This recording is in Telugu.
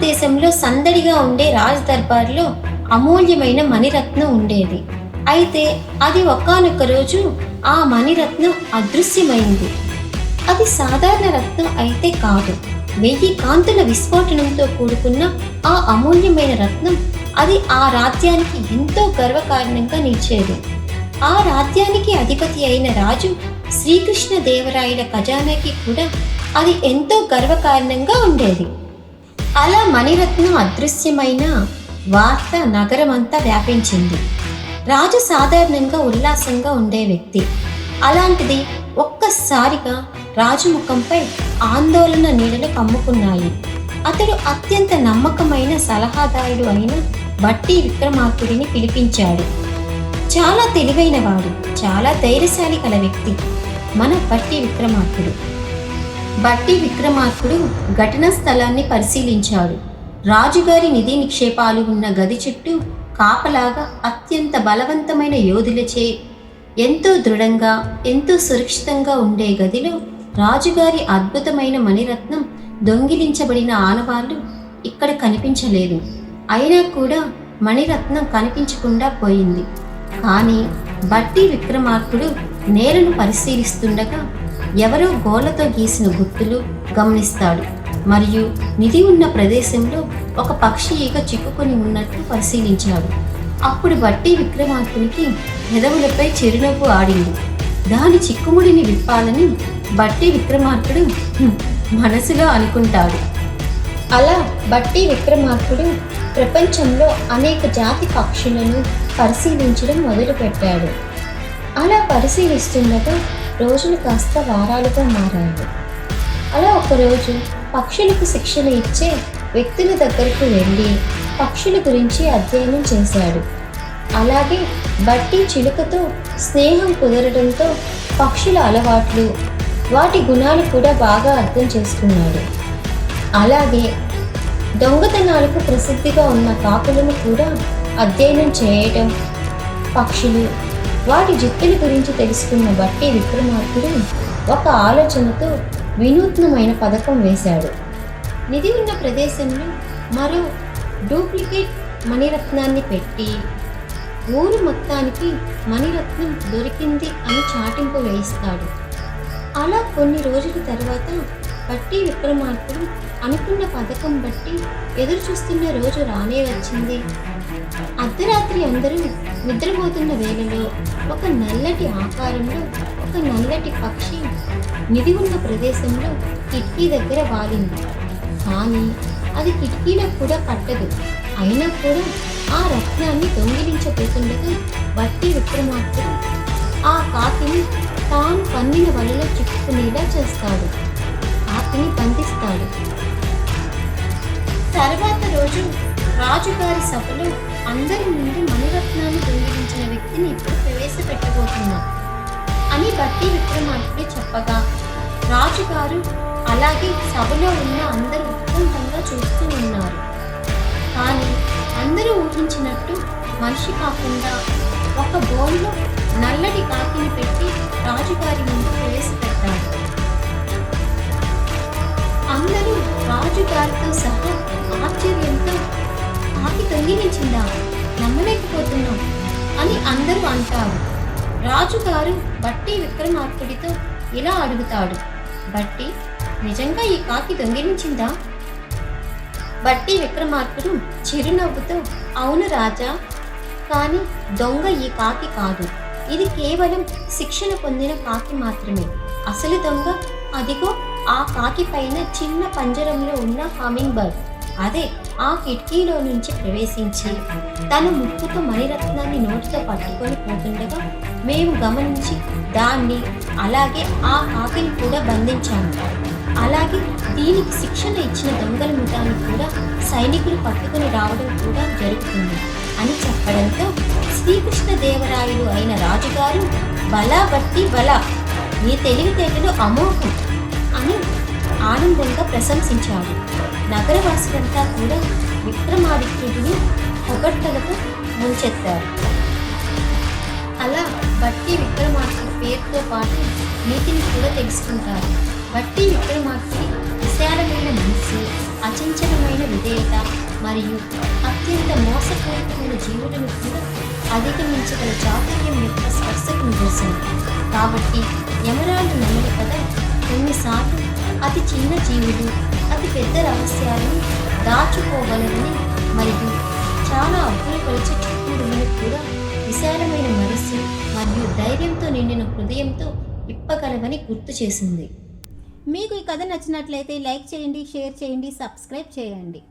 భారతదేశంలో సందడిగా ఉండే రాజ్ దర్బార్లో అమూల్యమైన మణిరత్నం ఉండేది. అయితే అది ఒకానొక రోజు ఆ మణిరత్నం అదృశ్యమైంది. అది సాధారణ రత్నం అయితే కాదు. 1000 కాంతుల విస్ఫోటనంతో కూడుకున్న ఆ అమూల్యమైన రత్నం అది ఆ రాజ్యానికి ఎంతో గర్వకారణంగా నిలిచేది. ఆ రాజ్యానికి అధిపతి అయిన రాజు శ్రీకృష్ణ దేవరాయల ఖజానాకి కూడా అది ఎంతో గర్వకారణంగా ఉండేది. అలా మణిరత్నం అదృశ్యమైన వార్త నగరమంతా వ్యాపించింది. రాజు సాధారణంగా ఉల్లాసంగా ఉండే వ్యక్తి. అలాంటిది ఒక్కసారిగా రాజు ముఖంపై ఆందోళన నీడలు కమ్ముకున్నాయి. అతడు అత్యంత నమ్మకమైన సలహాదారుడు అయిన బట్టి విక్రమార్కుడిని పిలిపించాడు. చాలా తెలివైనవాడు, చాలా ధైర్యశాలి కల వ్యక్తి మన బట్టి విక్రమార్కుడు. బట్టి విక్రమార్కుడు ఘటనా స్థలాన్ని పరిశీలించాడు. రాజుగారి నిధి నిక్షేపాలు ఉన్న గది చుట్టూ కాపలాగా అత్యంత బలవంతమైన యోధులచే ఎంతో దృఢంగా, ఎంతో సురక్షితంగా ఉండే గదిలో రాజుగారి అద్భుతమైన మణిరత్నం దొంగిలించబడిన ఆనవాళ్లు ఇక్కడ కనిపించలేదు. అయినా కూడా మణిరత్నం కనిపించకుండా పోయింది. కానీ బట్టి విక్రమార్కుడు నేలను పరిశీలిస్తుండగా ఎవరో గోళ్లతో గీసిన గుర్తులు గమనిస్తాడు. మరియు నిధి ఉన్న ప్రదేశంలో ఒక పక్షి ఈగ చిక్కుకొని ఉన్నట్టు పరిశీలించాడు. అప్పుడు బట్టి విక్రమార్కునికి పెదవులపై చిరునవ్వు ఆడింది. దాని చిక్కుముడిని విప్పాలని బట్టి విక్రమార్కుడు మనసులో అనుకుంటాడు. అలా బట్టి విక్రమార్కుడు ప్రపంచంలో అనేక జాతి పక్షులను పరిశీలించడం మొదలుపెట్టాడు. అలా పరిశీలిస్తుండగా రోజులు కాస్త వారాలుగా మారాయి. అలా ఒకరోజు పక్షులకు శిక్షణ ఇచ్చే వ్యక్తుల దగ్గరకు వెళ్ళి పక్షుల గురించి అధ్యయనం చేశాడు. అలాగే బట్టి చిలుకతో స్నేహం కుదరడంతో పక్షుల అలవాట్లు, వాటి గుణాలు కూడా బాగా అర్థం చేసుకున్నాడు. అలాగే దొంగతనాలకు ప్రసిద్ధిగా ఉన్న కాకులను కూడా అధ్యయనం చేయటం, పక్షులు, వాటి జిత్తుల గురించి తెలుసుకున్న బట్టి విక్రమార్కుడు ఒక ఆలోచనతో వినూత్నమైన పథకం వేశాడు. నిధి ఉన్న ప్రదేశంలో మరో డూప్లికేట్ మణిరత్నాన్ని పెట్టి ఊరు మొత్తానికి మణిరత్నం దొరికింది అని చాటింపు వేయిస్తాడు. అలా కొన్ని రోజుల తర్వాత బట్టి విక్రమార్కుడు అనుకున్న పథకం బట్టి ఎదురు చూస్తున్న రోజు రానే వచ్చింది. అర్ధరాత్రి అందరూ నిద్రపోతున్న వేళలో ఒక నల్లటి ఆకారంలో ఒక నల్లటి పక్షి నిధి ఉన్న ప్రదేశంలో కిటికీ దగ్గర వాలింది. కానీ అది కిటికీలో కూడా పట్టదు. అయినా కూడా ఆ రత్నాన్ని దొంగిలించబోతుండగా బట్టి విక్రమార్కుడు ఆ కాకిని తాను పన్నిన వలలో చిక్కుకునేలా చేస్తాడు. కాకిని బంధిస్తాడు. తర్వాత రోజు రాజుగారి సభలో అందరి నుండి మణిరత్నాన్ని దొంగిలించిన వ్యక్తిని ఇప్పుడు ప్రవేశపెట్టబోతున్నాం అని బట్టి విక్రమార్కుడు చెప్పగా రాజుగారు అలాగే సభలో ఉన్న అందరూ ఉత్కంఠంగా చూస్తూ ఉన్నారు. కానీ అందరూ ఊహించినట్టు మనిషి కాకుండా ఒక బోన్లో నల్లటి కాకిని పెట్టి రాజుగారి ముందు ప్రవేశపెట్టాడు. అందరూ రాజుగారితో సహా ఆశ్చర్యంతో కాకి దొంగిలించిందా, నమ్మలేకపోతున్నాం అని అందరూ అంటారు. రాజుగారు బట్టి విక్రమార్కుడితో ఇలా అడుగుతాడు, బట్టి, నిజంగా ఈ కాకి దొంగిలించిందా? బట్టి విక్రమార్కుడు చిరునవ్వుతో అవును రాజా, కానీ దొంగ ఈ కాకి కాదు. ఇది కేవలం శిక్షణ పొందిన కాకి మాత్రమే. అసలు దొంగ అదిగో ఆ కాకి పైన చిన్న పంజరంలో ఉన్న హమ్మింగ్ బర్డ్. అదే ఆ కిటికీలో నుంచి ప్రవేశించి తన ముక్కుతో మణిరత్నాన్ని నోటితో పట్టుకొని పోతుండగా మేము గమనించి దాన్ని అలాగే ఆ కాకిని కూడా బంధించాము. అలాగే దీనికి శిక్షణ ఇచ్చిన దొంగల ముఠాన్ని కూడా సైనికులు పట్టుకుని రావడం కూడా జరుగుతుంది అని చెప్పడంతో శ్రీకృష్ణ దేవరాయలు అయిన రాజుగారు బలా బట్టి బలా, నీ తెలివితేటలు అమోఘం అని ఆనందంగా ప్రశంసించాడు. నగరవాసులంతా కూడా విక్రమాదిత్యుడిని పొగడ్తలతో ముంచెత్తారు. అలా బట్టి విక్రమార్కుడి పేరుతో పాటు నీతిని కూడా తెలుసుకుంటారు. బట్టి విక్రమార్కుడి విశాలమైన మనసు, అచంచలమైన విధేయత మరియు అత్యంత మోసపూరితమైన జీవులను కూడా అధిగమించగల చాతుర్యం యొక్క స్పర్శకు నిదర్శనం. కాబట్టి యమరాజు నమ్మని కథ కొన్నిసార్లు అతి చిన్న జీవులు అతి పెద్ద రహస్యాలను దాచుకోగలరని మరియు చాలా అబ్బురపరిచే చిక్కుడులను కూడా విశాలమైన మనస్సు మరియు ధైర్యంతో నిండిన హృదయంతో విప్పగలవని గుర్తు చేసింది. మీకు ఈ కథ నచ్చినట్లయితే లైక్ చేయండి, షేర్ చేయండి, సబ్స్క్రైబ్ చేయండి.